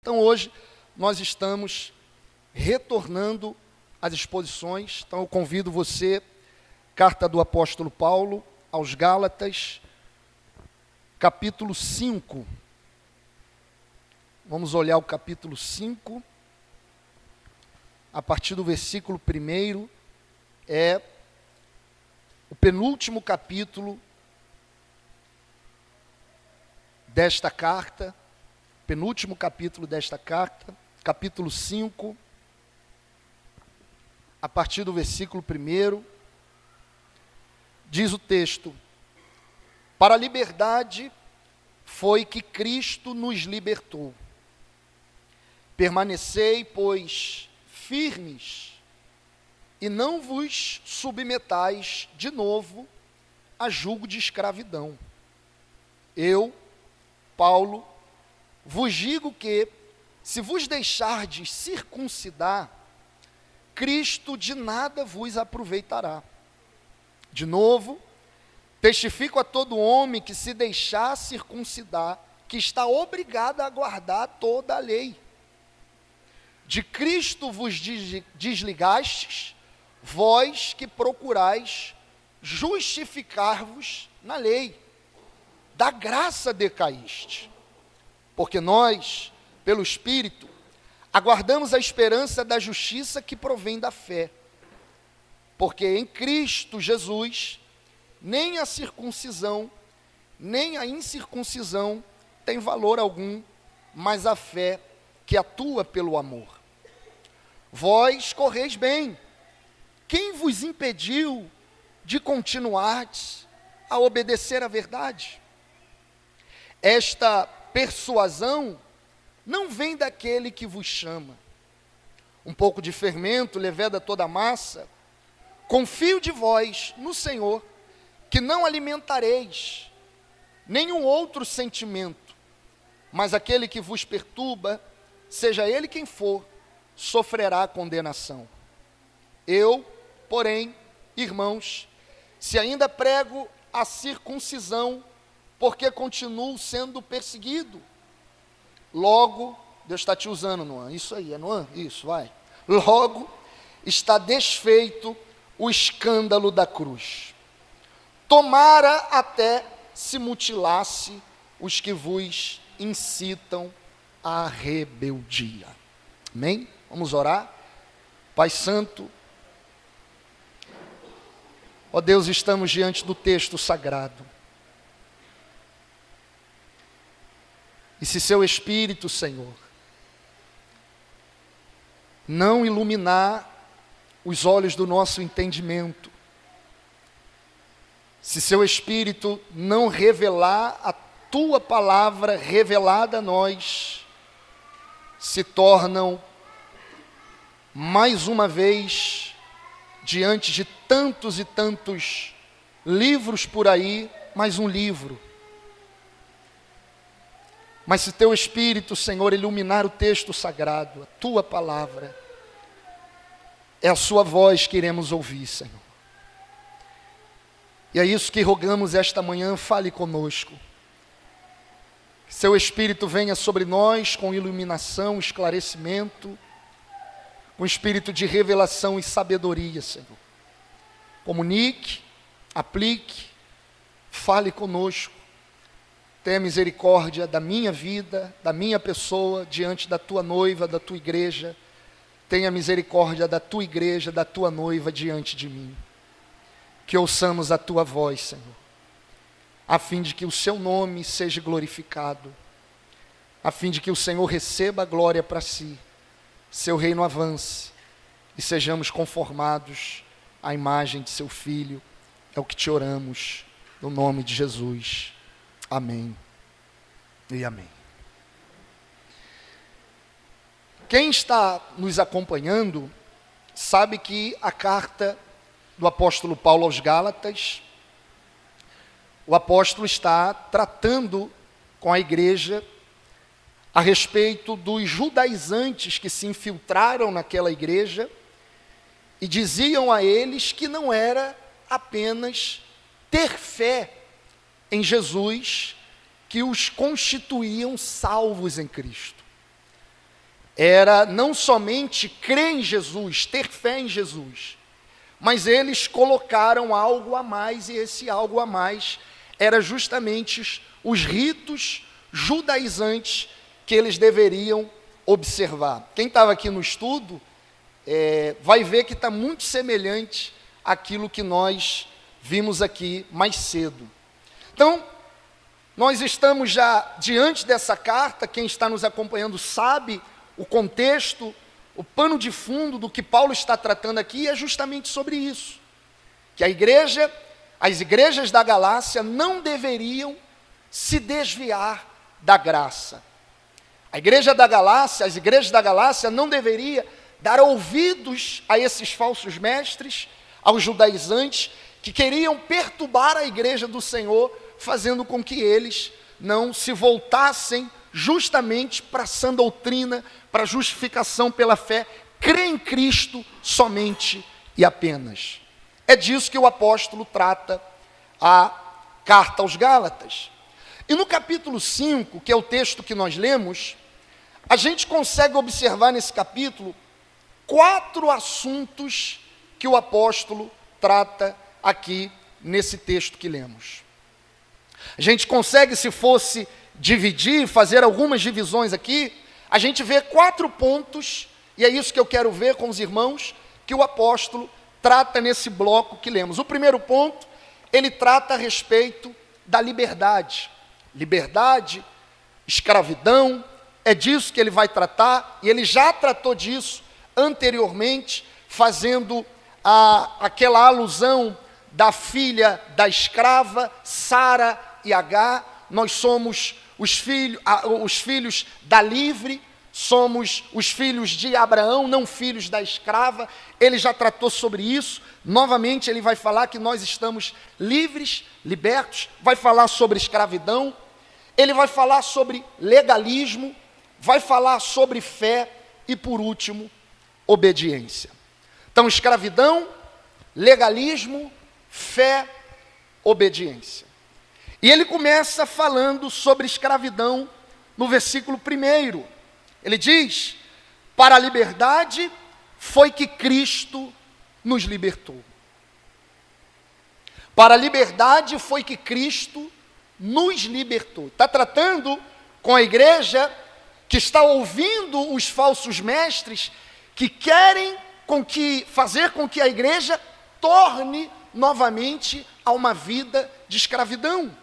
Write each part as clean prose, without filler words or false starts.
Então hoje nós estamos retornando às exposições, então eu convido você, carta do apóstolo Paulo aos Gálatas, capítulo 5. Vamos olhar o capítulo 5, a partir do versículo 1, é o penúltimo capítulo desta carta, penúltimo capítulo desta carta, capítulo 5, a partir do versículo 1, diz o texto: para a liberdade foi que Cristo nos libertou. Permanecei, pois, firmes, e não vos submetais de novo a jugo de escravidão. Eu, Paulo, vos digo que, se vos deixardes circuncidar, Cristo de nada vos aproveitará. De novo, testifico a todo homem que se deixar circuncidar, que está obrigado a guardar toda a lei. De Cristo vos desligastes, vós que procurais justificar-vos na lei. Da graça decaíste. Porque nós, pelo Espírito, aguardamos a esperança da justiça que provém da fé. Porque em Cristo Jesus, nem a circuncisão, nem a incircuncisão tem valor algum, mas a fé que atua pelo amor. Vós correis bem. Quem vos impediu de continuardes a obedecer à verdade? Esta persuasão não vem daquele que vos chama. Um pouco de fermento leveda toda a massa. Confio de vós no Senhor, que não alimentareis nenhum outro sentimento, mas aquele que vos perturba, seja ele quem for, sofrerá condenação. Eu, porém, irmãos, se ainda prego a circuncisão, porque continuo sendo perseguido, logo, Deus está te usando, Noan, isso aí, é Noan? Isso, vai. Logo, está desfeito o escândalo da cruz. Tomara até se mutilasse os que vos incitam à rebeldia. Amém? Vamos orar? Pai Santo, ó Deus, estamos diante do texto sagrado. E se seu Espírito, Senhor, não iluminar os olhos do nosso entendimento, se seu Espírito não revelar a tua palavra revelada a nós, se tornam, mais uma vez, diante de tantos e tantos livros por aí, mais um livro. Mas se teu Espírito, Senhor, iluminar o texto sagrado, a tua palavra, é a sua voz que iremos ouvir, Senhor. E é isso que rogamos esta manhã, fale conosco. Que seu Espírito venha sobre nós com iluminação, esclarecimento, com espírito de revelação e sabedoria, Senhor. Comunique, aplique, fale conosco. Tenha misericórdia da minha vida, da minha pessoa, diante da tua noiva, da tua igreja. Tenha misericórdia da tua igreja, da tua noiva, diante de mim. Que ouçamos a tua voz, Senhor, a fim de que o seu nome seja glorificado, a fim de que o Senhor receba a glória para si, seu reino avance, e sejamos conformados à imagem de seu Filho. É o que te oramos, no nome de Jesus. Amém e amém. Quem está nos acompanhando sabe que a carta do apóstolo Paulo aos Gálatas, o apóstolo está tratando com a igreja a respeito dos judaizantes que se infiltraram naquela igreja e diziam a eles que não era apenas ter fé em Jesus que os constituíam salvos em Cristo. era não somente crer em Jesus, ter fé em Jesus, mas eles colocaram algo a mais, e esse algo a mais era justamente os ritos judaizantes que eles deveriam observar. Quem estava aqui no estudo vai ver que está muito semelhante àquilo que nós vimos aqui mais cedo. Então, nós estamos já diante dessa carta. Quem está nos acompanhando sabe o contexto, o pano de fundo do que Paulo está tratando aqui é justamente sobre isso, que as igrejas da Galácia não deveriam se desviar da graça. As igrejas da Galácia não deveriam dar ouvidos a esses falsos mestres, aos judaizantes, que queriam perturbar a igreja do Senhor, fazendo com que eles não se voltassem justamente para a sã doutrina, para a justificação pela fé, crê em Cristo somente e apenas. É disso que o apóstolo trata a carta aos Gálatas. E no capítulo 5, que é o texto que nós lemos, a gente consegue observar nesse capítulo 4 assuntos que o apóstolo trata aqui nesse texto que lemos. A gente consegue, se fosse dividir, fazer algumas divisões aqui, a gente vê 4 pontos, e é isso que eu quero ver com os irmãos, que o apóstolo trata nesse bloco que lemos. O primeiro ponto, ele trata a respeito da liberdade. Liberdade, escravidão, é disso que ele vai tratar, e ele já tratou disso anteriormente, fazendo aquela alusão da filha da escrava, Sara e Agar. Nós somos os filhos da livre, somos os filhos de Abraão, não filhos da escrava. Ele já tratou sobre isso. Novamente ele vai falar que nós estamos livres, libertos, vai falar sobre escravidão, ele vai falar sobre legalismo, vai falar sobre fé e, por último, obediência. Então, escravidão, legalismo, fé, obediência. E ele começa falando sobre escravidão no versículo 1. Ele diz: para a liberdade foi que Cristo nos libertou. Para a liberdade foi que Cristo nos libertou. Está tratando com a igreja que está ouvindo os falsos mestres que querem fazer com que a igreja torne novamente a uma vida de escravidão.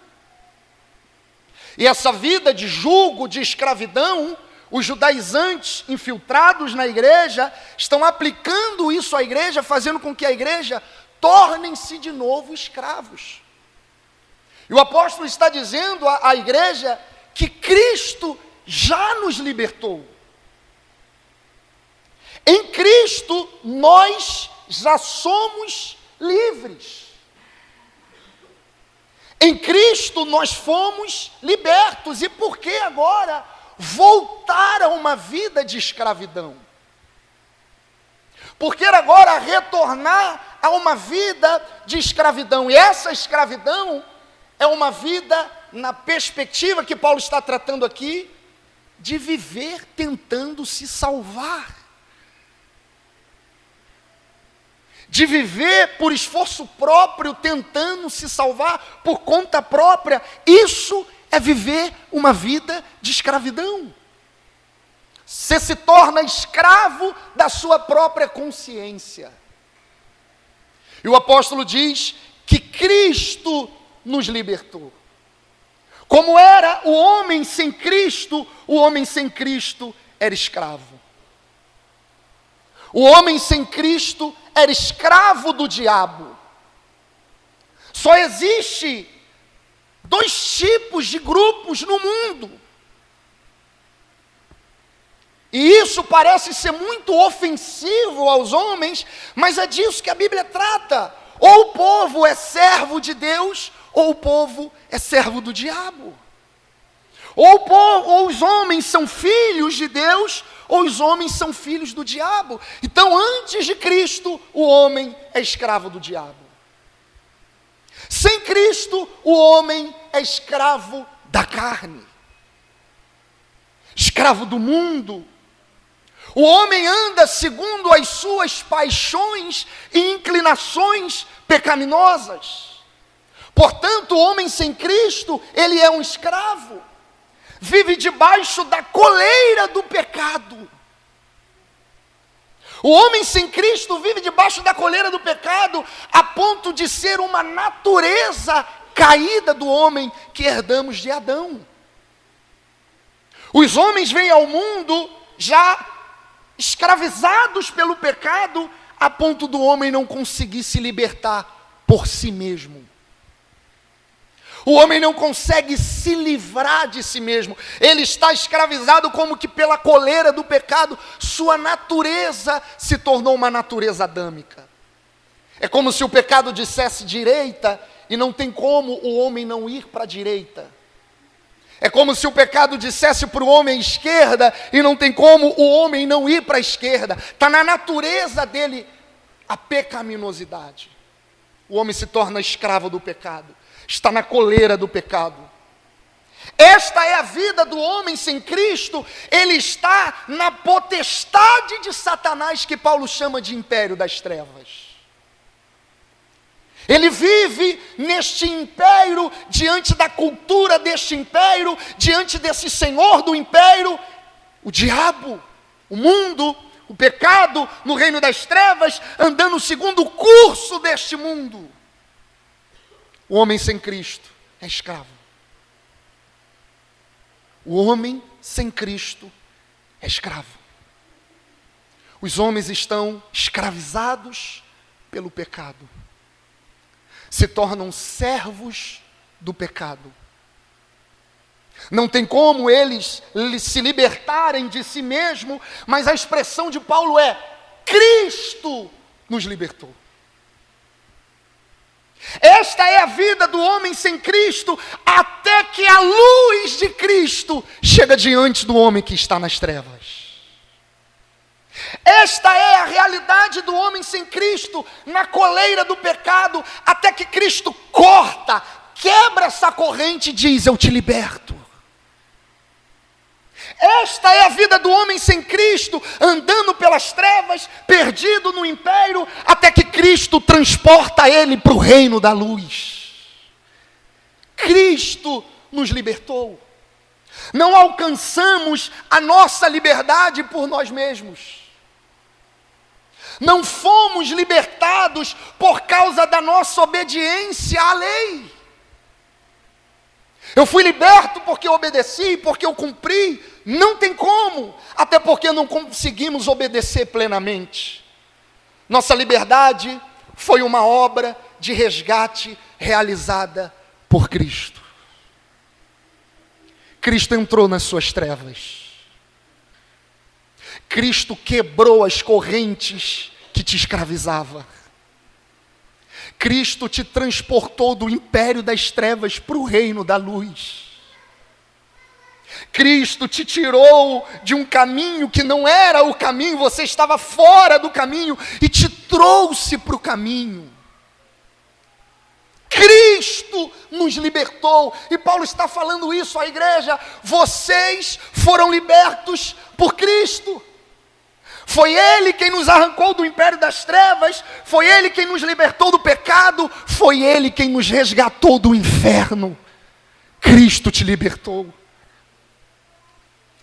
E essa vida de jugo, de escravidão, os judaizantes infiltrados na igreja estão aplicando isso à igreja, fazendo com que a igreja tornem-se de novo escravos. E o apóstolo está dizendo à igreja que Cristo já nos libertou. Em Cristo nós já somos livres. Em Cristo nós fomos libertos. E por que agora voltar a uma vida de escravidão? Por que agora retornar a uma vida de escravidão? E essa escravidão é uma vida, na perspectiva que Paulo está tratando aqui, de viver tentando se salvar. De viver por esforço próprio, tentando se salvar por conta própria. Isso é viver uma vida de escravidão. Você se torna escravo da sua própria consciência. E o apóstolo diz que Cristo nos libertou. Como era o homem sem Cristo era escravo. O homem sem Cristo era escravo do diabo. Só existe 2 tipos de grupos no mundo. E isso parece ser muito ofensivo aos homens, mas é disso que a Bíblia trata. Ou o povo é servo de Deus, ou o povo é servo do diabo. Ou os homens são filhos de Deus, ou os homens são filhos do diabo. Então, antes de Cristo, o homem é escravo do diabo. Sem Cristo, o homem é escravo da carne, escravo do mundo, O homem anda segundo as suas paixões e inclinações pecaminosas. Portanto, o homem sem Cristo, ele é um escravo. Vive debaixo da coleira do pecado. O homem sem Cristo vive debaixo da coleira do pecado, a ponto de ser uma natureza caída do homem que herdamos de Adão. Os homens vêm ao mundo já escravizados pelo pecado, a ponto do homem não conseguir se libertar por si mesmo. O homem não consegue se livrar de si mesmo. Ele está escravizado como que pela coleira do pecado. Sua natureza se tornou uma natureza adâmica. É como se o pecado dissesse direita e não tem como o homem não ir para a direita. É como se o pecado dissesse para o homem esquerda e não tem como o homem não ir para a esquerda. Está na natureza dele a pecaminosidade. O homem se torna escravo do pecado. Está na coleira do pecado. Esta é a vida do homem sem Cristo. Ele está na potestade de Satanás, que Paulo chama de império das trevas. Ele vive neste império, diante da cultura deste império, diante desse senhor do império, o diabo, o mundo, o pecado, no reino das trevas, andando segundo o curso deste mundo. O homem sem Cristo é escravo. O homem sem Cristo é escravo. Os homens estão escravizados pelo pecado. Se tornam servos do pecado. Não tem como eles se libertarem de si mesmo, mas a expressão de Paulo é: Cristo nos libertou. Esta é a vida do homem sem Cristo, até que a luz de Cristo chega diante do homem que está nas trevas. Esta é a realidade do homem sem Cristo, na coleira do pecado, até que Cristo corta, quebra essa corrente e diz: eu te liberto. Esta é a vida do homem sem Cristo, andando pelas trevas, perdido no império, até que Cristo transporta ele para o reino da luz. Cristo nos libertou. Não alcançamos a nossa liberdade por nós mesmos. Não fomos libertados por causa da nossa obediência à lei. Eu fui liberto porque eu obedeci, porque eu cumpri. Não tem como, até porque não conseguimos obedecer plenamente. Nossa liberdade foi uma obra de resgate realizada por Cristo. Cristo entrou nas suas trevas. Cristo quebrou as correntes que te escravizava. Cristo te transportou do império das trevas para o reino da luz. Cristo te tirou de um caminho que não era o caminho, você estava fora do caminho e te trouxe para o caminho. Cristo nos libertou, e Paulo está falando isso à igreja: vocês foram libertos por Cristo. Foi Ele quem nos arrancou do império das trevas, foi Ele quem nos libertou do pecado, foi Ele quem nos resgatou do inferno. Cristo te libertou.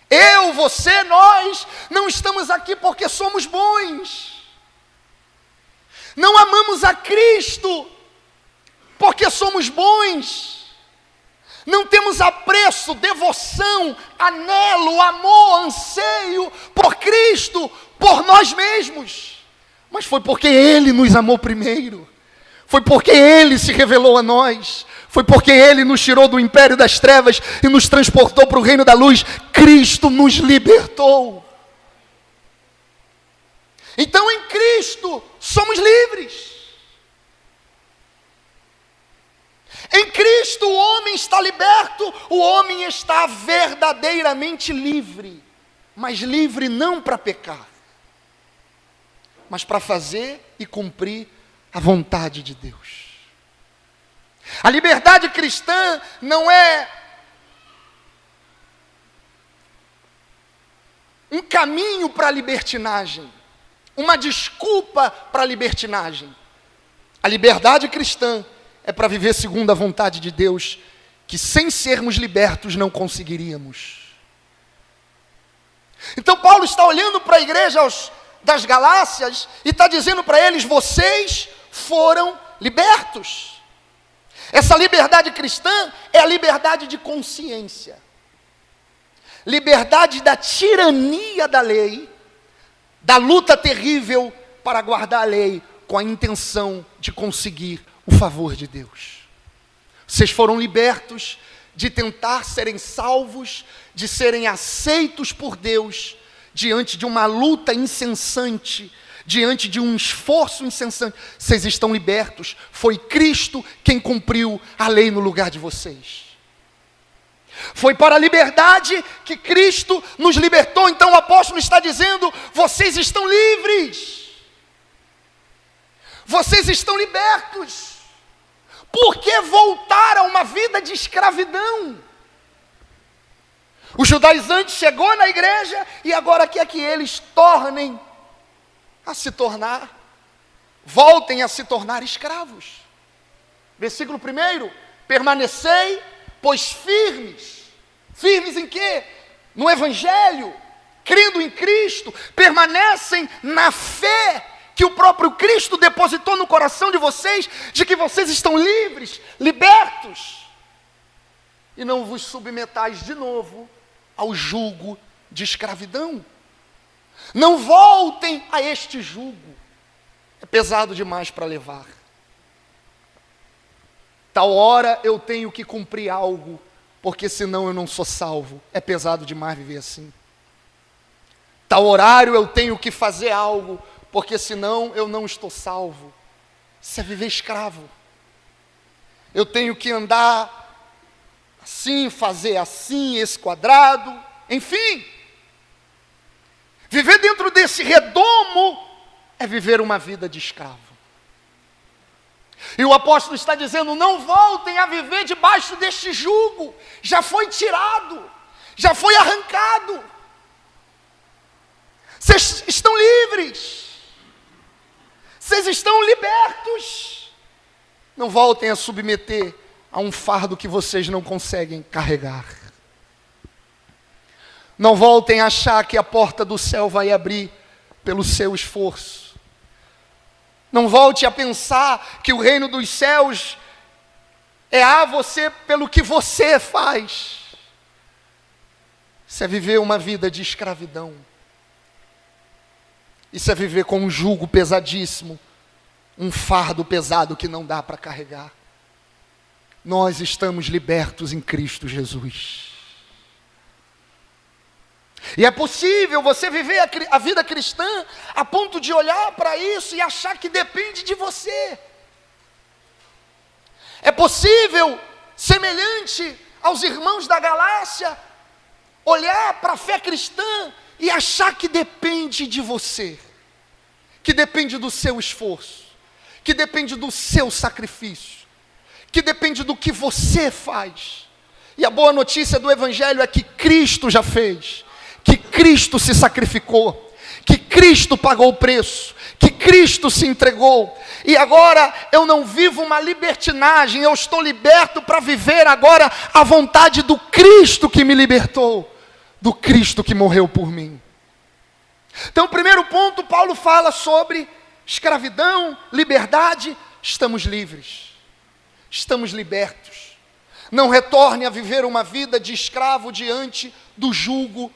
Eu, você, nós, não estamos aqui porque somos bons. Não amamos a Cristo porque somos bons. Não temos apreço, devoção, anelo, amor, anseio por Cristo, por nós mesmos. Mas foi porque Ele nos amou primeiro. Foi porque Ele se revelou a nós. Foi porque Ele nos tirou do império das trevas e nos transportou para o reino da luz. Cristo nos libertou. Então em Cristo somos livres. Em Cristo o homem está liberto, o homem está verdadeiramente livre. Mas livre não para pecar, mas para fazer e cumprir a vontade de Deus. A liberdade cristã não é um caminho para a libertinagem, uma desculpa para a libertinagem. A liberdade cristã é para viver segundo a vontade de Deus, que sem sermos libertos não conseguiríamos. Então Paulo está olhando para a igreja das Galácias e está dizendo para eles: vocês foram libertos. Essa liberdade cristã é a liberdade de consciência, liberdade da tirania da lei, da luta terrível para guardar a lei com a intenção de conseguir o favor de Deus. Vocês foram libertos de tentar serem salvos, de serem aceitos por Deus, diante de uma luta incessante, diante de um esforço incessante. Vocês estão libertos. Foi Cristo quem cumpriu a lei no lugar de vocês. Foi para a liberdade que Cristo nos libertou. Então o apóstolo está dizendo: vocês estão livres. Vocês estão libertos. Por que voltar a uma vida de escravidão? O judaizante chegou na igreja e agora quer que eles voltem a se tornar escravos. Versículo 1: permanecei, pois firmes. Firmes em quê? No Evangelho, crendo em Cristo, permanecem na fé que o próprio Cristo depositou no coração de vocês, de que vocês estão livres, libertos. E não vos submetais de novo ao jugo de escravidão. Não voltem a este jugo. É pesado demais para levar. Tal hora eu tenho que cumprir algo, porque senão eu não sou salvo. É pesado demais viver assim. Tal horário eu tenho que fazer algo, porque senão eu não estou salvo. Isso é viver escravo. Eu tenho que andar assim, fazer assim, esse quadrado, enfim. Viver dentro desse redomo é viver uma vida de escravo. E o apóstolo está dizendo: não voltem a viver debaixo deste jugo. Já foi tirado, já foi arrancado. Vocês estão livres. Vocês estão libertos. Não voltem a submeter a um fardo que vocês não conseguem carregar. Não voltem a achar que a porta do céu vai abrir pelo seu esforço. Não volte a pensar que o reino dos céus é a você pelo que você faz. Isso é viver uma vida de escravidão. Isso é viver com um jugo pesadíssimo, um fardo pesado que não dá para carregar. Nós estamos libertos em Cristo Jesus. E é possível você viver a vida cristã a ponto de olhar para isso e achar que depende de você. É possível, semelhante aos irmãos da Galácia, olhar para a fé cristã e achar que depende de você, que depende do seu esforço, que depende do seu sacrifício, que depende do que você faz. E a boa notícia do Evangelho é que Cristo já fez, que Cristo se sacrificou, que Cristo pagou o preço, que Cristo se entregou. E agora eu não vivo uma libertinagem, eu estou liberto para viver agora a vontade do Cristo que me libertou, do Cristo que morreu por mim. Então, o primeiro ponto, Paulo fala sobre escravidão, liberdade. Estamos livres, estamos libertos. Não retorne a viver uma vida de escravo diante do jugo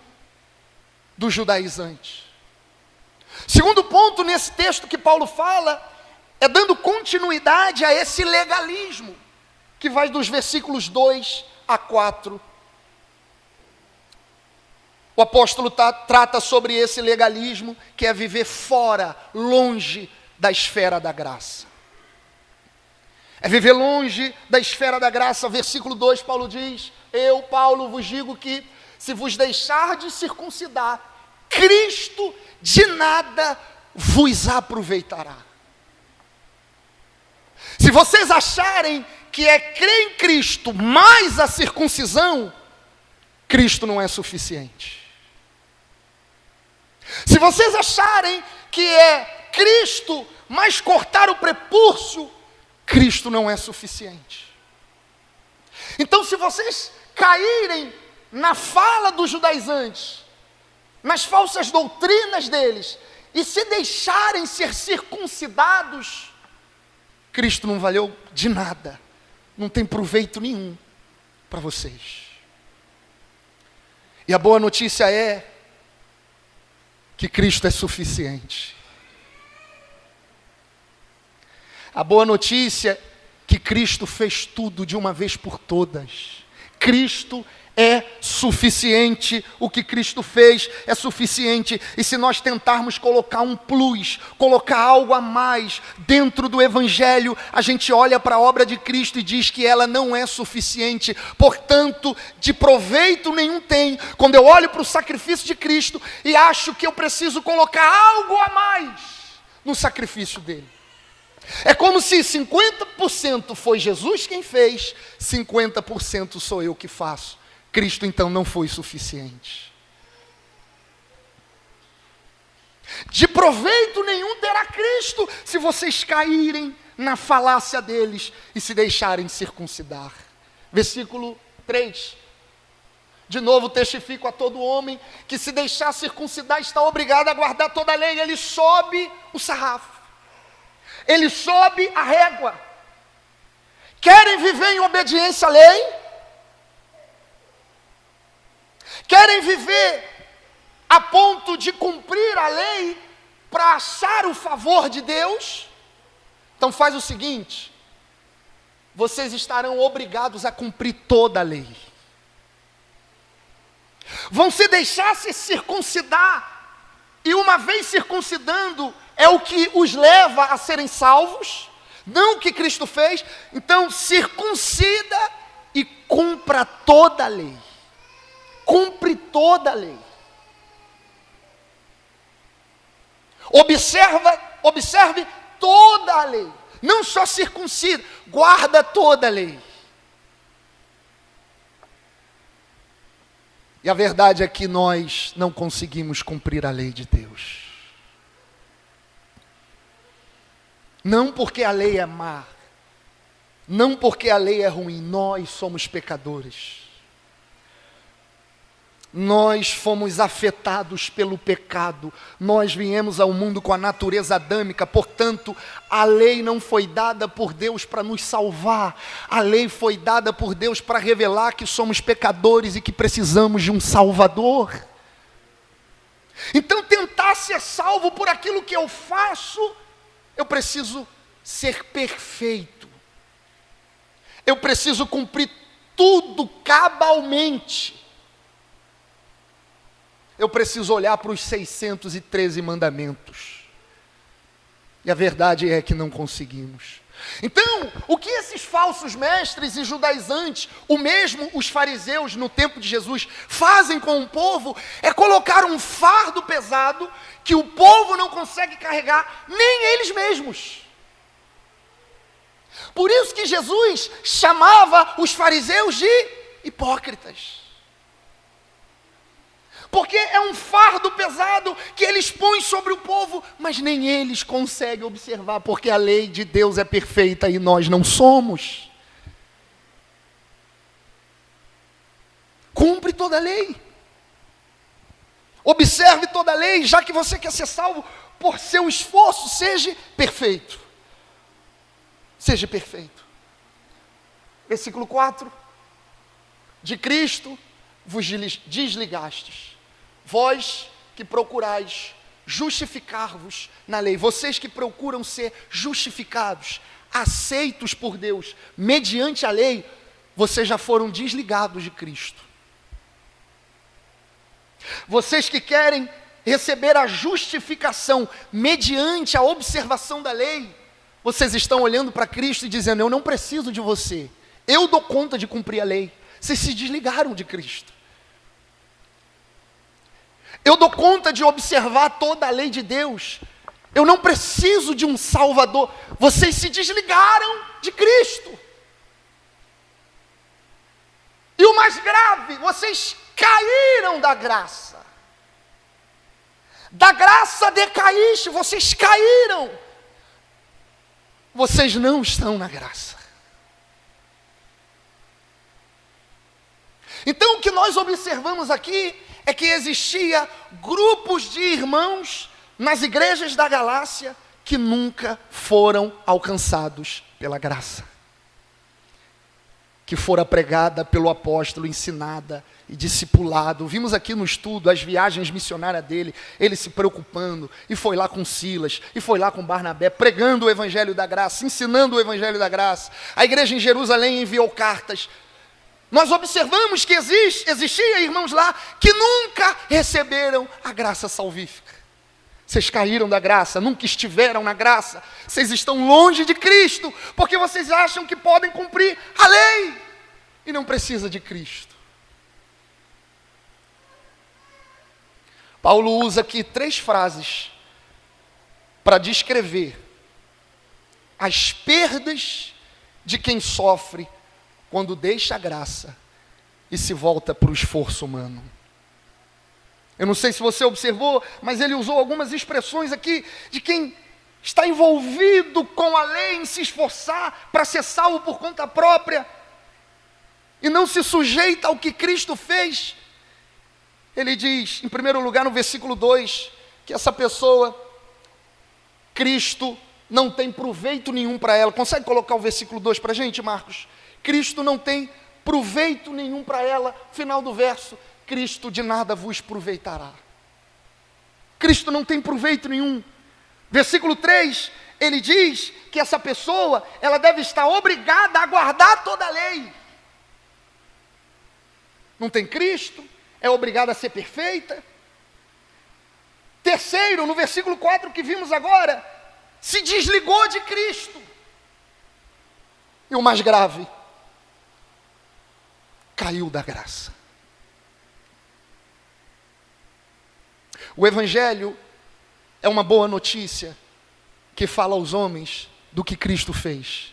do judaizante. Segundo ponto nesse texto que Paulo fala, é dando continuidade a esse legalismo, que vai dos versículos 2 a 4. O apóstolo trata sobre esse legalismo, que é viver fora, longe da esfera da graça. É viver longe da esfera da graça. Versículo 2, Paulo diz: eu, Paulo, vos digo que, se vos deixar de circuncidar, Cristo de nada vos aproveitará. Se vocês acharem que é crer em Cristo mais a circuncisão, Cristo não é suficiente. Se vocês acharem que é Cristo, mas cortar o prepúcio, Cristo não é suficiente. Então, se vocês caírem na fala dos judaizantes, nas falsas doutrinas deles, e se deixarem ser circuncidados, Cristo não valeu de nada, não tem proveito nenhum para vocês. E a boa notícia é que Cristo é suficiente. A boa notícia é que Cristo fez tudo de uma vez por todas. Cristo é suficiente, o que Cristo fez é suficiente. E se nós tentarmos colocar um plus, colocar algo a mais dentro do Evangelho, a gente olha para a obra de Cristo e diz que ela não é suficiente, portanto, de proveito nenhum tem. Quando eu olho para o sacrifício de Cristo e acho que eu preciso colocar algo a mais no sacrifício dele. É como se 50% foi Jesus quem fez, 50% sou eu que faço. Cristo então não foi suficiente. De proveito nenhum terá Cristo se vocês caírem na falácia deles e se deixarem circuncidar. Versículo 3. De novo testifico a todo homem que se deixar circuncidar está obrigado a guardar toda a lei. Ele sobe o sarrafo. Ele sobe a régua. Querem viver em obediência à lei? Querem viver a ponto de cumprir a lei para achar o favor de Deus? Então faz o seguinte: vocês estarão obrigados a cumprir toda a lei. Vão se deixar se circuncidar, e uma vez circuncidando, é o que os leva a serem salvos, não o que Cristo fez. Então circuncida e cumpra toda a lei. Cumpre toda a lei. Observe toda a lei. Não só circuncida, guarda toda a lei. E a verdade é que nós não conseguimos cumprir a lei de Deus. Não porque a lei é má, não porque a lei é ruim, nós somos pecadores. Nós fomos afetados pelo pecado, nós viemos ao mundo com a natureza adâmica, portanto, a lei não foi dada por Deus para nos salvar, a lei foi dada por Deus para revelar que somos pecadores e que precisamos de um Salvador. Então, tentar ser salvo por aquilo que eu faço, eu preciso ser perfeito, eu preciso cumprir tudo cabalmente. Eu preciso olhar para os 613 mandamentos. E a verdade é que não conseguimos. Então, o que esses falsos mestres e judaizantes, o mesmo os fariseus no tempo de Jesus, fazem com o povo, é colocar um fardo pesado que o povo não consegue carregar, nem eles mesmos. Por isso que Jesus chamava os fariseus de hipócritas. Porque é um fardo pesado que eles põem sobre o povo, mas nem eles conseguem observar, porque a lei de Deus é perfeita e nós não somos. Cumpre toda a lei. Observe toda a lei, já que você quer ser salvo por seu esforço, seja perfeito. Seja perfeito. Versículo 4. De Cristo vos desligastes. Vós que procurais justificar-vos na lei, vocês que procuram ser justificados, aceitos por Deus, mediante a lei, vocês já foram desligados de Cristo. Vocês que querem receber a justificação mediante a observação da lei, vocês estão olhando para Cristo e dizendo: eu não preciso de você, eu dou conta de cumprir a lei. Vocês se desligaram de Cristo. Eu dou conta de observar toda a lei de Deus. Eu não preciso de um Salvador. Vocês se desligaram de Cristo. E o mais grave, vocês caíram da graça. Da graça decaíste, vocês caíram. Vocês não estão na graça. Então o que nós observamos aqui é que existia grupos de irmãos nas igrejas da Galácia que nunca foram alcançados pela graça, que fora pregada pelo apóstolo, ensinada e discipulado. Vimos aqui no estudo as viagens missionárias dele, ele se preocupando, e foi lá com Silas, e foi lá com Barnabé, pregando o evangelho da graça, ensinando o evangelho da graça. A igreja em Jerusalém enviou cartas. Nós observamos que existia irmãos lá que nunca receberam a graça salvífica. Vocês caíram da graça, nunca estiveram na graça. Vocês estão longe de Cristo, porque vocês acham que podem cumprir a lei e não precisa de Cristo. Paulo usa aqui 3 frases para descrever as perdas de quem sofre quando deixa a graça e se volta para o esforço humano. Eu não sei se você observou, mas ele usou algumas expressões aqui de quem está envolvido com a lei em se esforçar para ser salvo por conta própria e não se sujeita ao que Cristo fez. Ele diz, em primeiro lugar, no versículo 2, que essa pessoa, Cristo não tem proveito nenhum para ela. Consegue colocar o versículo 2 para a gente, Marcos? Cristo não tem proveito nenhum para ela. Final do verso, Cristo de nada vos aproveitará. Cristo não tem proveito nenhum. Versículo 3, ele diz que essa pessoa, ela deve estar obrigada a guardar toda a lei. Não tem Cristo, é obrigada a ser perfeita. Terceiro, no versículo 4 que vimos agora, se desligou de Cristo. E o mais grave, caiu da graça. O Evangelho é uma boa notícia que fala aos homens do que Cristo fez.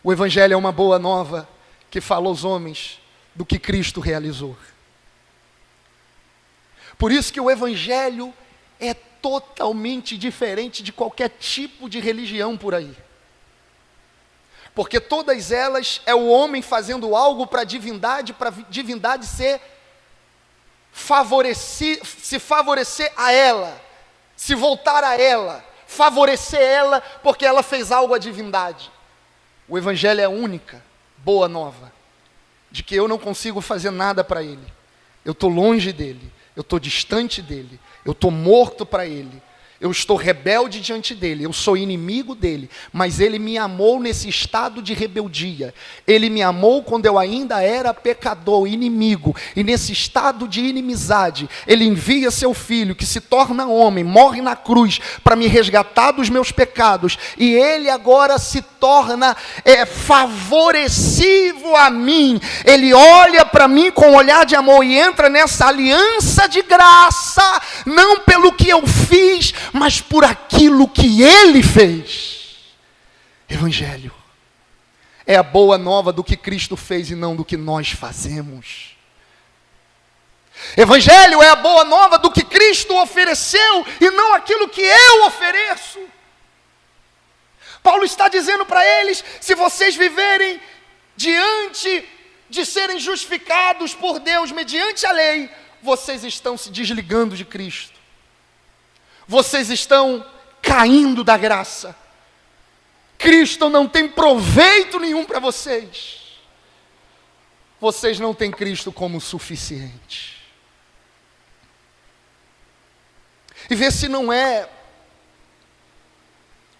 O Evangelho é uma boa nova que fala aos homens do que Cristo realizou. Por isso que o Evangelho é totalmente diferente de qualquer tipo de religião por aí. Porque todas elas é o homem fazendo algo para a divindade se favorecer a ela, se voltar a ela, favorecer ela, porque ela fez algo à divindade. O Evangelho é a única boa nova, de que eu não consigo fazer nada para Ele. Eu estou longe dEle, eu estou distante dEle, eu estou morto para Ele. Eu estou rebelde diante dele, eu sou inimigo dele, mas ele me amou nesse estado de rebeldia. Ele me amou quando eu ainda era pecador, inimigo, e nesse estado de inimizade, ele envia seu filho, que se torna homem, morre na cruz, para me resgatar dos meus pecados, e ele agora se torna favorecivo a mim. Ele olha para mim com um olhar de amor e entra nessa aliança de graça, não pelo que eu fiz, mas por aquilo que Ele fez. Evangelho é a boa nova do que Cristo fez e não do que nós fazemos. Evangelho é a boa nova do que Cristo ofereceu e não aquilo que eu ofereço. Paulo está dizendo para eles: se vocês viverem diante de serem justificados por Deus mediante a lei, vocês estão se desligando de Cristo. Vocês estão caindo da graça. Cristo não tem proveito nenhum para vocês. Vocês não têm Cristo como suficiente. E vê se não é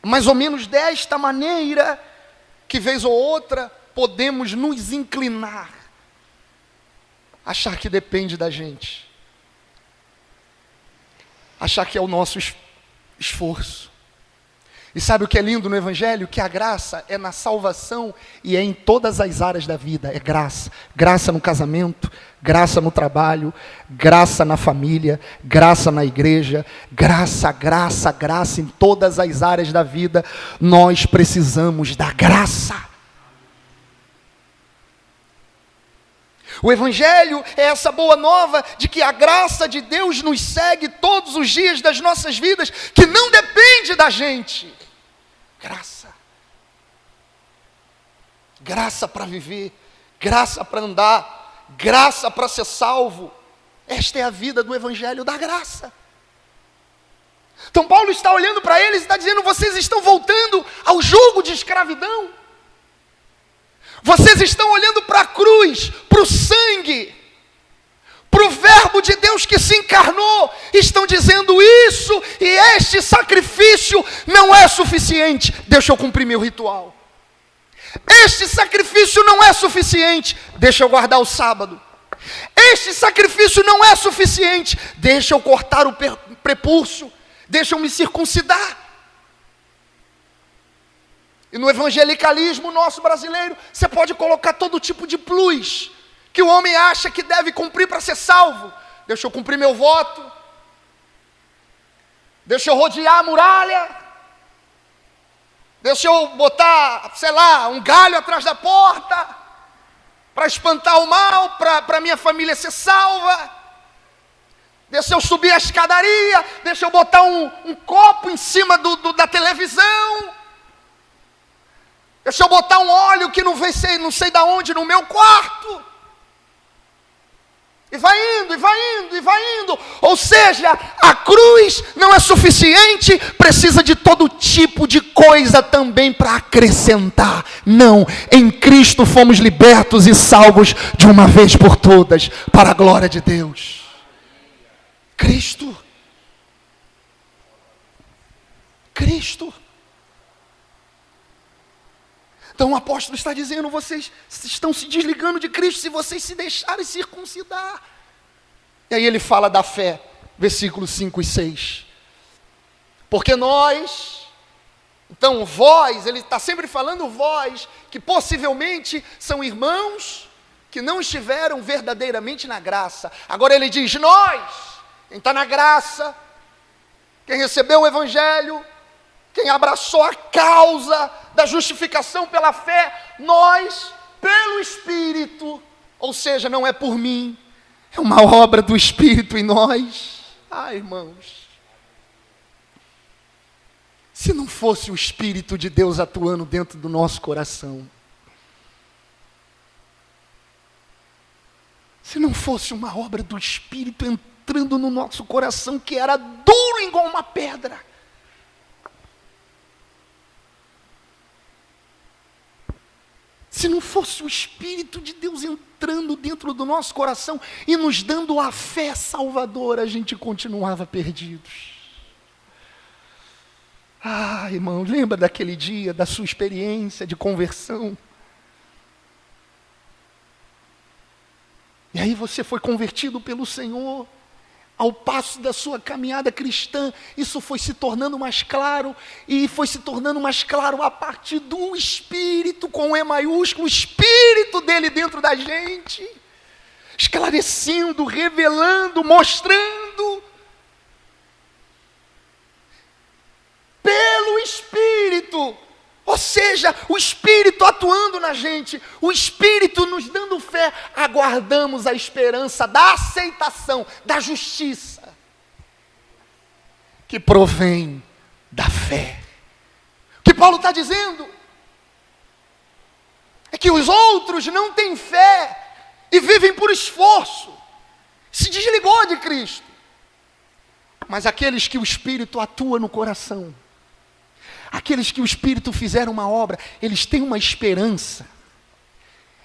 mais ou menos desta maneira que vez ou outra podemos nos inclinar, achar que depende da gente, achar que é o nosso esforço. E sabe o que é lindo no Evangelho? Que a graça é na salvação e é em todas as áreas da vida. É graça. Graça no casamento, graça no trabalho, graça na família, graça na igreja, graça, graça, graça em todas as áreas da vida. Nós precisamos da graça. O Evangelho é essa boa nova de que a graça de Deus nos segue todos os dias das nossas vidas, que não depende da gente. Graça. Graça para viver, graça para andar, graça para ser salvo. Esta é a vida do Evangelho da graça. Então Paulo está olhando para eles e está dizendo: vocês estão voltando ao jugo de escravidão. Vocês estão olhando para a cruz, para o sangue, para o verbo de Deus que se encarnou. Estão dizendo isso, e este sacrifício não é suficiente. Deixa eu cumprir meu ritual. Este sacrifício não é suficiente. Deixa eu guardar o sábado. Este sacrifício não é suficiente. Deixa eu cortar o prepúcio. Deixa eu me circuncidar. E no evangelicalismo nosso brasileiro, você pode colocar todo tipo de plus que o homem acha que deve cumprir para ser salvo. Deixa eu cumprir meu voto. Deixa eu rodear a muralha. Deixa eu botar, sei lá, um galho atrás da porta para espantar o mal, para minha família ser salva. Deixa eu subir a escadaria. Deixa eu botar um copo em cima da televisão. Deixa eu botar um óleo que não sei de onde no meu quarto. E vai indo, e vai indo, e vai indo. Ou seja, a cruz não é suficiente, precisa de todo tipo de coisa também para acrescentar. Não, em Cristo fomos libertos e salvos de uma vez por todas, para a glória de Deus. Cristo. Cristo. Então o apóstolo está dizendo: vocês estão se desligando de Cristo se vocês se deixarem circuncidar. E aí ele fala da fé, versículos 5 e 6. Porque nós, então vós, ele está sempre falando vós, que possivelmente são irmãos que não estiveram verdadeiramente na graça. Agora ele diz: nós, quem está na graça, quem recebeu o Evangelho, quem abraçou a causa da justificação pela fé, nós, pelo Espírito, ou seja, não é por mim, é uma obra do Espírito em nós. Irmãos, se não fosse o Espírito de Deus atuando dentro do nosso coração, se não fosse uma obra do Espírito entrando no nosso coração, que era duro igual uma pedra, se não fosse o Espírito de Deus entrando dentro do nosso coração e nos dando a fé salvadora, a gente continuava perdidos. Irmão, lembra daquele dia, da sua experiência de conversão? E aí você foi convertido pelo Senhor. Ao passo da sua caminhada cristã, isso foi se tornando mais claro, e foi se tornando mais claro a partir do Espírito, com E maiúsculo, o Espírito dele dentro da gente, esclarecendo, revelando, mostrando, pelo Espírito. Ou seja, o Espírito atuando na gente, o Espírito nos dando fé, aguardamos a esperança da aceitação, da justiça, que provém da fé. O que Paulo está dizendo é que os outros não têm fé e vivem por esforço, se desligou de Cristo. Mas aqueles que o Espírito atua no coração, aqueles que o Espírito fizeram uma obra, eles têm uma esperança.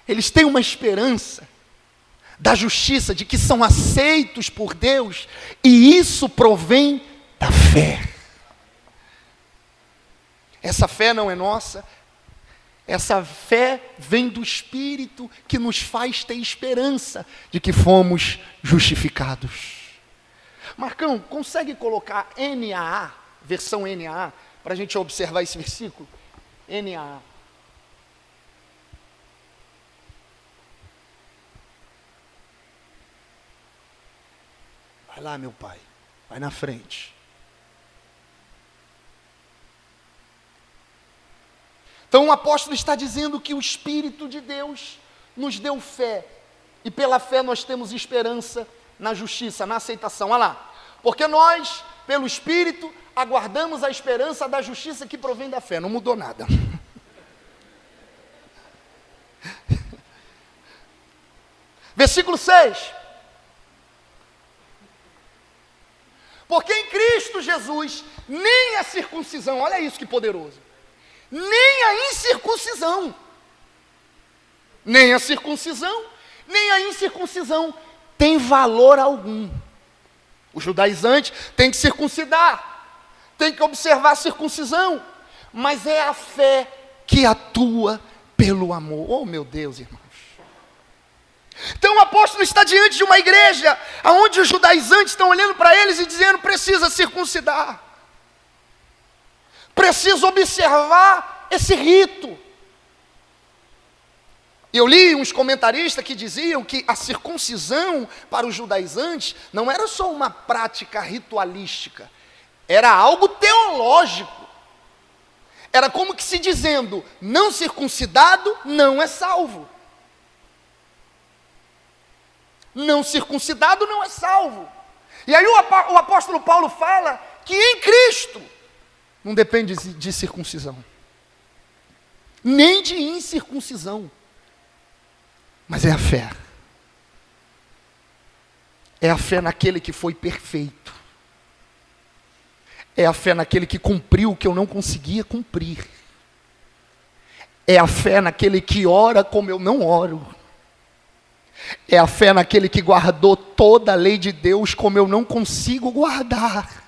Eles têm uma esperança da justiça, de que são aceitos por Deus, e isso provém da fé. Essa fé não é nossa, essa fé vem do Espírito, que nos faz ter esperança de que fomos justificados. Marcão, consegue colocar NAA, versão NAA, para a gente observar esse versículo? NAA. Vai lá, meu pai. Vai na frente. Então o apóstolo está dizendo que o Espírito de Deus nos deu fé. E pela fé nós temos esperança na justiça, na aceitação. Olha lá. Porque nós, pelo Espírito, aguardamos a esperança da justiça que provém da fé. Não mudou nada. Versículo 6. Porque em Cristo Jesus, nem a circuncisão, olha isso que poderoso, nem a incircuncisão, nem a circuncisão, nem a incircuncisão tem valor algum. O judaizante tem que circuncidar, tem que observar a circuncisão, mas é a fé que atua pelo amor. Oh, meu Deus, irmãos. Então o apóstolo está diante de uma igreja onde os judaizantes estão olhando para eles e dizendo: precisa circuncidar, precisa observar esse rito. Eu li uns comentaristas que diziam que a circuncisão para os judaizantes não era só uma prática ritualística, era algo teológico. Era como que se dizendo: não circuncidado não é salvo. Não circuncidado não é salvo. E aí o apóstolo Paulo fala que em Cristo não depende de circuncisão, nem de incircuncisão, mas é a fé. É a fé naquele que foi perfeito. É a fé naquele que cumpriu o que eu não conseguia cumprir. É a fé naquele que ora como eu não oro. É a fé naquele que guardou toda a lei de Deus como eu não consigo guardar.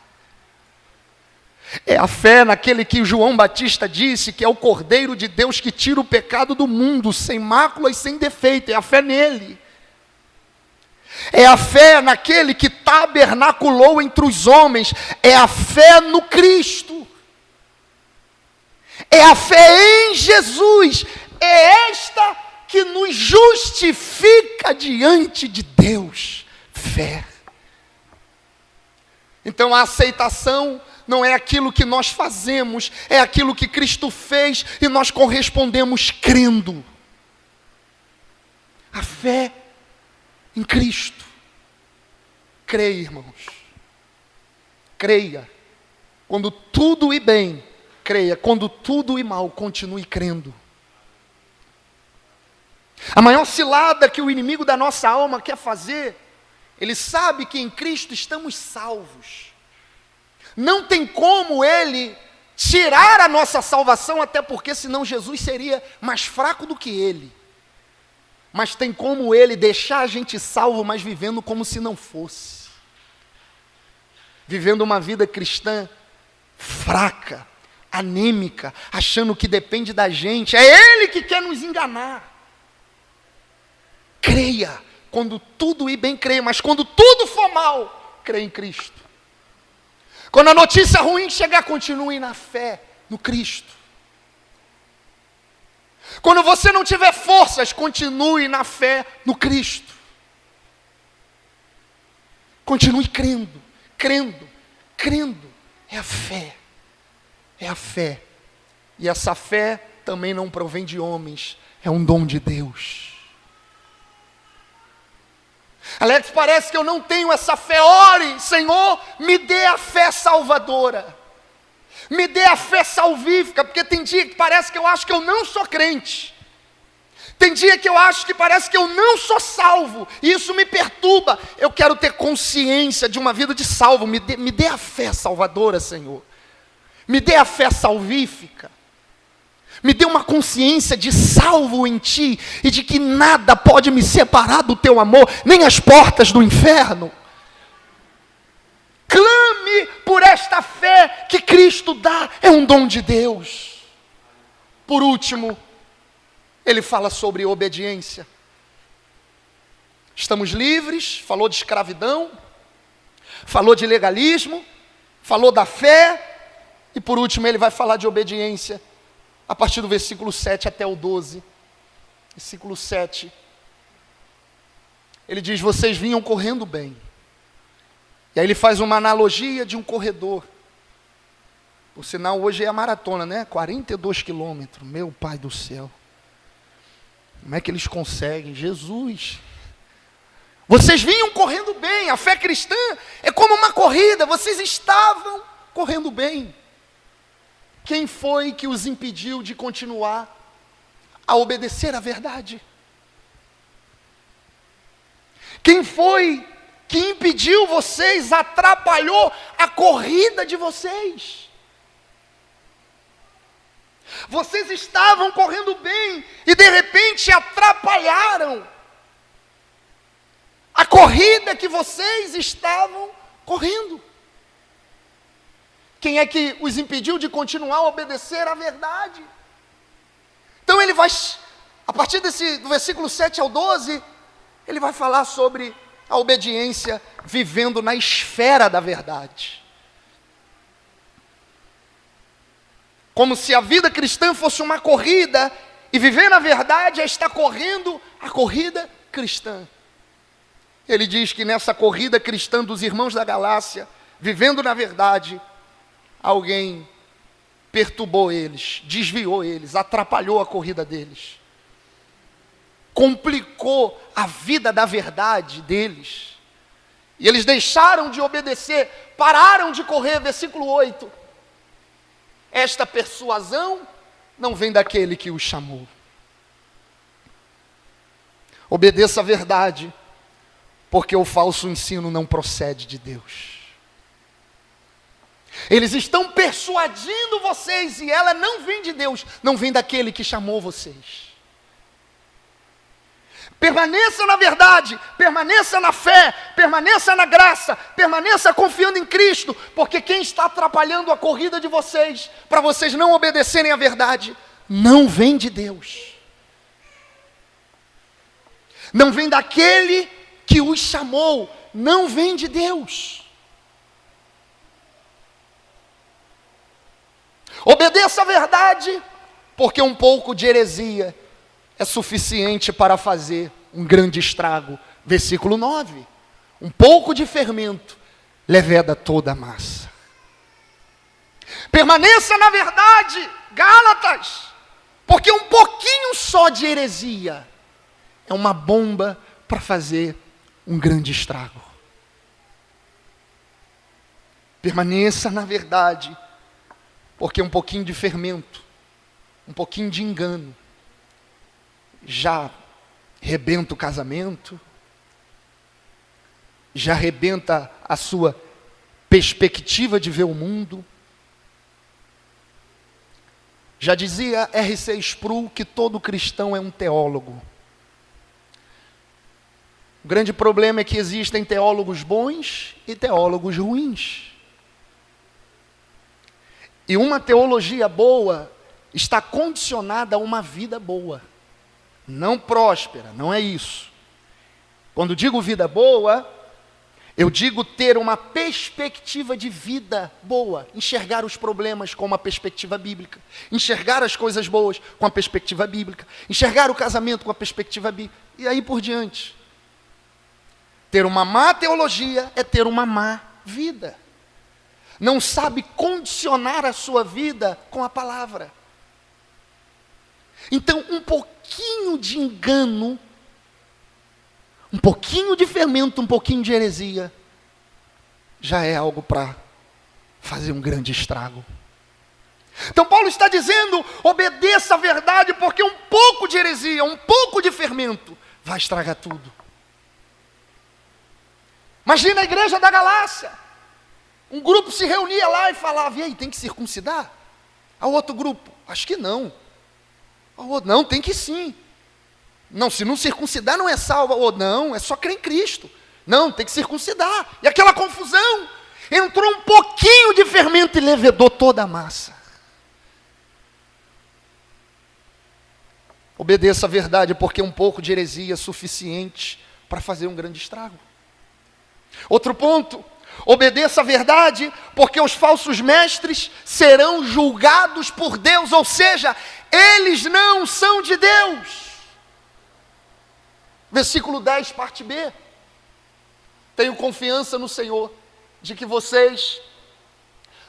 É a fé naquele que João Batista disse que é o Cordeiro de Deus que tira o pecado do mundo, sem mácula e sem defeito. É a fé nele. É a fé naquele que tabernaculou entre os homens. É a fé no Cristo. É a fé em Jesus. É esta que nos justifica diante de Deus. Fé. Então a aceitação não é aquilo que nós fazemos, é aquilo que Cristo fez e nós correspondemos crendo. A fé em Cristo. Creia, irmãos. Creia. Quando tudo ir bem, creia. Quando tudo ir mal, continue crendo. A maior cilada que o inimigo da nossa alma quer fazer, ele sabe que em Cristo estamos salvos. Não tem como ele tirar a nossa salvação, até porque senão Jesus seria mais fraco do que ele. Mas tem como ele deixar a gente salvo, mas vivendo como se não fosse. Vivendo uma vida cristã fraca, anêmica, achando que depende da gente. É ele que quer nos enganar. Creia, quando tudo ir bem, creia, mas quando tudo for mal, creia em Cristo. Quando a notícia ruim chegar, continue na fé no Cristo. Quando você não tiver forças, continue na fé no Cristo. Continue crendo, crendo, crendo. É a fé. É a fé. E essa fé também não provém de homens, é um dom de Deus. Alex, parece que eu não tenho essa fé. Ore, Senhor, me dê a fé salvadora. Me dê a fé salvífica, porque tem dia que parece que eu acho que eu não sou crente. Tem dia que eu acho que parece que eu não sou salvo, e isso me perturba. Eu quero ter consciência de uma vida de salvo. Me dê a fé salvadora, Senhor. Me dê a fé salvífica. Me dê uma consciência de salvo em Ti, e de que nada pode me separar do Teu amor, nem as portas do inferno. Clame por esta fé que Cristo dá, é um dom de Deus. Por último, ele fala sobre obediência. Estamos livres, falou de escravidão, falou de legalismo, falou da fé, e por último ele vai falar de obediência, a partir do versículo 7 até o 12. Versículo 7, ele diz: vocês vinham correndo bem. E aí ele faz uma analogia de um corredor. Por sinal, hoje é a maratona, né? 42 quilômetros, meu Pai do céu. Como é que eles conseguem? Jesus. Vocês vinham correndo bem. A fé cristã é como uma corrida. Vocês estavam correndo bem. Quem foi que os impediu de continuar a obedecer à verdade? Quem foi que impediu vocês, atrapalhou a corrida de vocês? Vocês estavam correndo bem e de repente atrapalharam a corrida que vocês estavam correndo. Quem é que os impediu de continuar a obedecer à verdade? Então ele vai, a partir do versículo 7 ao 12, ele vai falar sobre a obediência vivendo na esfera da verdade. Como se a vida cristã fosse uma corrida, e viver na verdade é estar correndo a corrida cristã. Ele diz que nessa corrida cristã dos irmãos da Galácia, vivendo na verdade, alguém perturbou eles, desviou eles, atrapalhou a corrida deles, complicou a vida da verdade deles, e eles deixaram de obedecer, pararam de correr. Versículo 8, esta persuasão não vem daquele que os chamou. Obedeça a verdade, porque o falso ensino não procede de Deus. Eles estão persuadindo vocês, e ela não vem de Deus, não vem daquele que chamou vocês. Permaneça na verdade, permaneça na fé, permaneça na graça, permaneça confiando em Cristo, porque quem está atrapalhando a corrida de vocês, para vocês não obedecerem à verdade, não vem de Deus. Não vem daquele que os chamou, não vem de Deus. Obedeça a verdade, porque um pouco de heresia é suficiente para fazer um grande estrago. Versículo 9, um pouco de fermento leveda toda a massa. Permaneça na verdade, Gálatas, porque um pouquinho só de heresia é uma bomba para fazer um grande estrago. Permaneça na verdade, porque um pouquinho de fermento, um pouquinho de engano, já rebenta o casamento, já rebenta a sua perspectiva de ver o mundo. Já dizia R.C. Sproul que todo cristão é um teólogo. O grande problema é que existem teólogos bons e teólogos ruins. E uma teologia boa está condicionada a uma vida boa, não próspera, não é isso. Quando digo vida boa, eu digo ter uma perspectiva de vida boa, enxergar os problemas com uma perspectiva bíblica, enxergar as coisas boas com a perspectiva bíblica, enxergar o casamento com a perspectiva bíblica, e aí por diante. Ter uma má teologia é ter uma má vida. Não sabe condicionar a sua vida com a palavra. Então, um pouquinho de engano, um pouquinho de fermento, um pouquinho de heresia, já é algo para fazer um grande estrago. Então Paulo está dizendo, obedeça a verdade, porque um pouco de heresia, um pouco de fermento, vai estragar tudo. Imagina a igreja da Galácia. Um grupo se reunia lá e falava, e aí, tem que circuncidar? A outro grupo, acho que não. Não, tem que sim. Não, se não circuncidar não é salvo. Ou não, é só crer em Cristo. Não, tem que circuncidar. E aquela confusão, entrou um pouquinho de fermento e levedou toda a massa. Obedeça a verdade, porque um pouco de heresia é suficiente para fazer um grande estrago. Outro ponto, obedeça a verdade, porque os falsos mestres serão julgados por Deus, ou seja, eles não são de Deus. Versículo 10, parte B. Tenho confiança no Senhor, de que vocês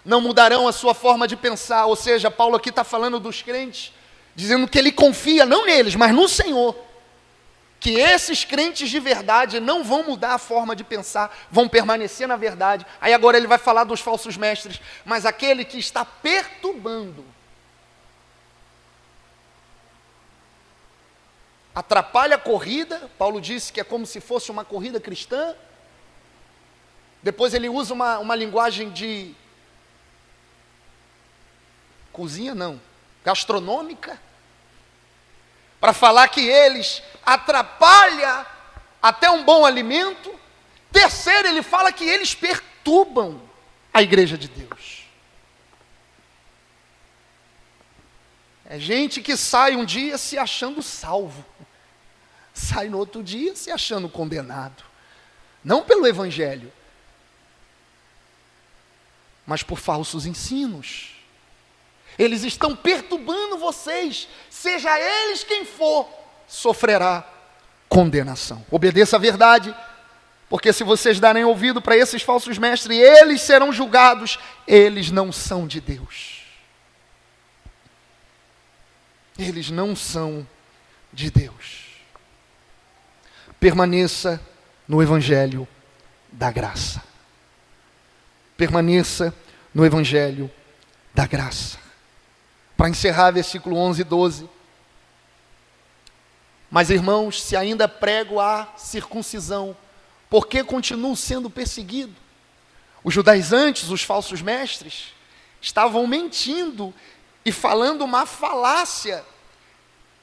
não mudarão a sua forma de pensar, ou seja, Paulo aqui está falando dos crentes, dizendo que ele confia, não neles, mas no Senhor, que esses crentes de verdade não vão mudar a forma de pensar, vão permanecer na verdade. Aí agora ele vai falar dos falsos mestres, mas aquele que está perturbando, atrapalha a corrida. Paulo disse que é como se fosse uma corrida cristã. Depois ele usa uma linguagem de cozinha, não, gastronômica, para falar que eles atrapalham até um bom alimento. Terceiro, ele fala que eles perturbam a igreja de Deus. É gente que sai um dia se achando salvo, sai no outro dia se achando condenado, não pelo evangelho, mas por falsos ensinos. Eles estão perturbando vocês, seja eles quem for, sofrerá condenação. Obedeça a verdade, porque se vocês darem ouvido para esses falsos mestres, eles serão julgados, eles não são de Deus. Eles não são de Deus. Permaneça no evangelho da graça. Permaneça no evangelho da graça. Para encerrar, versículo 11 e 12. Mas, irmãos, se ainda prego a circuncisão, por que continuo sendo perseguido? Os judaizantes, os falsos mestres, estavam mentindo e falando uma falácia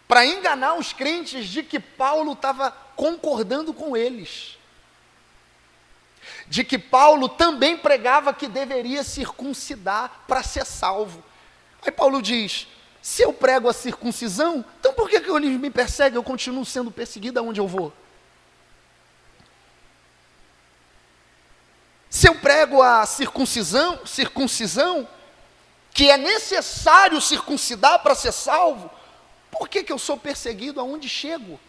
para enganar os crentes de que Paulo estava concordando com eles. De que Paulo também pregava que deveria circuncidar para ser salvo. Aí Paulo diz, se eu prego a circuncisão, então por que eles me perseguem? Eu continuo sendo perseguido aonde eu vou. Se eu prego a circuncisão, que é necessário circuncidar para ser salvo, por que eu sou perseguido aonde chego?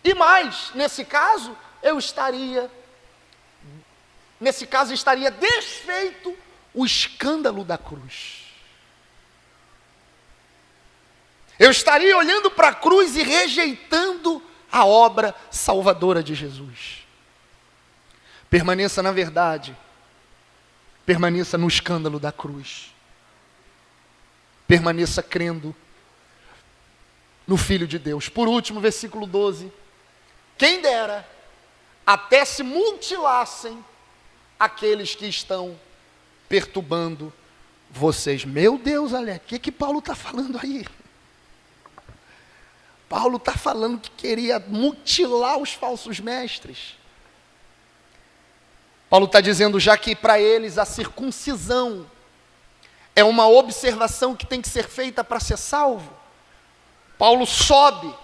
E mais, nesse caso estaria desfeito o escândalo da cruz. Eu estaria olhando para a cruz e rejeitando a obra salvadora de Jesus. Permaneça na verdade. Permaneça no escândalo da cruz. Permaneça crendo no Filho de Deus. Por último, versículo 12. Quem dera até se mutilassem aqueles que estão perturbando vocês. Meu Deus, olha, o que Paulo está falando aí? Paulo está falando que queria mutilar os falsos mestres. Paulo está dizendo já que para eles a circuncisão é uma observação que tem que ser feita para ser salvo. Paulo sobe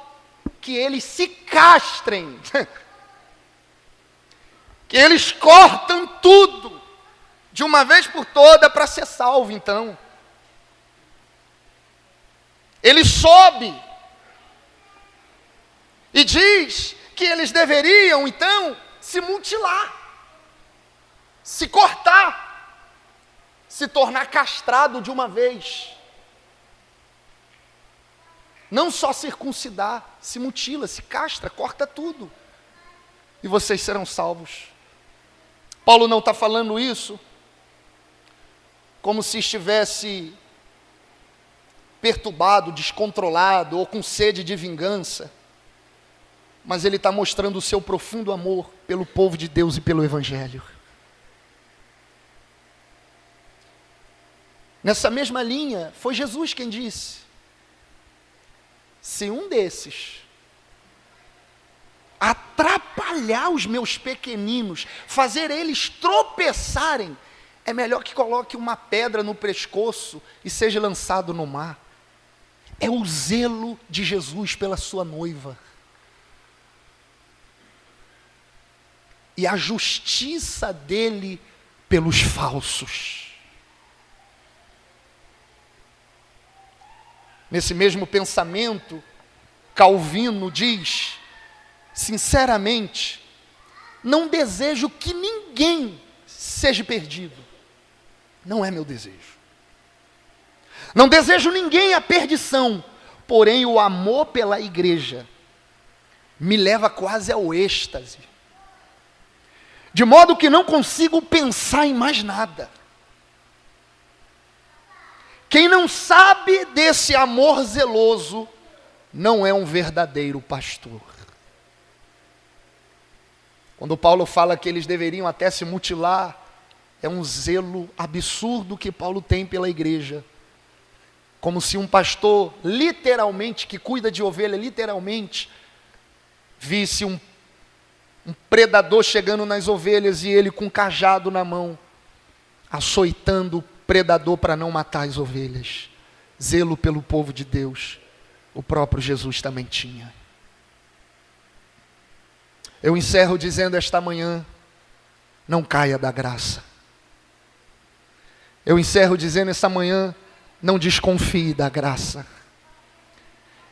que eles se castrem, que eles cortam tudo de uma vez por toda para ser salvo. Então, ele sobe e diz que eles deveriam então se mutilar, se cortar, se tornar castrado de uma vez. Não só circuncidar, se mutila, se castra, corta tudo. E vocês serão salvos. Paulo não está falando isso como se estivesse perturbado, descontrolado ou com sede de vingança. Mas ele está mostrando o seu profundo amor pelo povo de Deus e pelo Evangelho. Nessa mesma linha, foi Jesus quem disse: se um desses atrapalhar os meus pequeninos, fazer eles tropeçarem, é melhor que coloque uma pedra no pescoço e seja lançado no mar. É o zelo de Jesus pela sua noiva. E a justiça dele pelos falsos. Nesse mesmo pensamento, Calvino diz: sinceramente, não desejo que ninguém seja perdido. Não é meu desejo. Não desejo ninguém a perdição, porém o amor pela igreja me leva quase ao êxtase, de modo que não consigo pensar em mais nada. Quem não sabe desse amor zeloso não é um verdadeiro pastor. Quando Paulo fala que eles deveriam até se mutilar, é um zelo absurdo que Paulo tem pela igreja. Como se um pastor, literalmente, que cuida de ovelha, literalmente, visse um predador chegando nas ovelhas e ele com um cajado na mão, açoitando o predador para não matar as ovelhas. Zelo pelo povo de Deus, o próprio Jesus também tinha. Eu encerro dizendo esta manhã, não caia da graça. Eu encerro dizendo esta manhã, não desconfie da graça.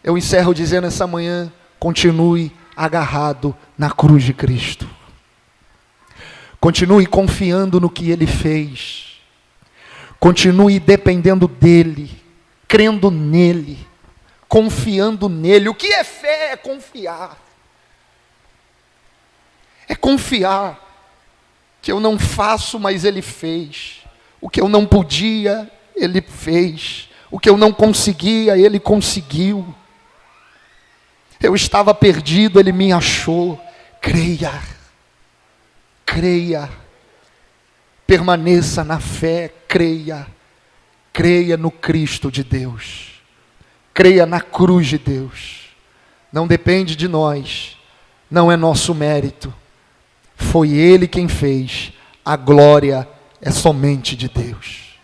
Eu encerro dizendo esta manhã, continue agarrado na cruz de Cristo. Continue confiando no que Ele fez. Continue dependendo dEle, crendo nele, confiando nele. O que é fé? É confiar. É confiar que eu não faço, mas Ele fez. O que eu não podia, Ele fez. O que eu não conseguia, Ele conseguiu. Eu estava perdido, Ele me achou. Creia. Creia. Permaneça na fé, creia. Creia no Cristo de Deus. Creia na cruz de Deus. Não depende de nós. Não é nosso mérito. Foi Ele quem fez. A glória é somente de Deus.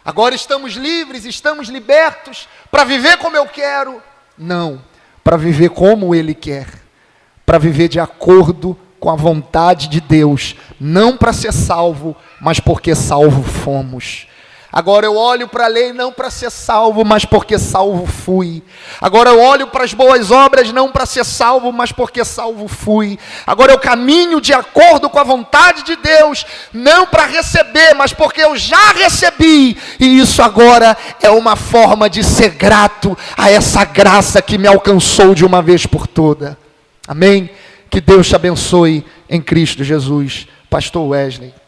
Agora estamos livres, estamos libertos para viver como eu quero? Não, para viver como Ele quer. Para viver de acordo com a vontade de Deus. Não para ser salvo, mas porque salvo fomos. Agora eu olho para a lei não para ser salvo, mas porque salvo fui. Agora eu olho para as boas obras não para ser salvo, mas porque salvo fui. Agora eu caminho de acordo com a vontade de Deus, não para receber, mas porque eu já recebi. E isso agora é uma forma de ser grato a essa graça que me alcançou de uma vez por toda. Amém? Que Deus te abençoe em Cristo Jesus. Pastor Wesley.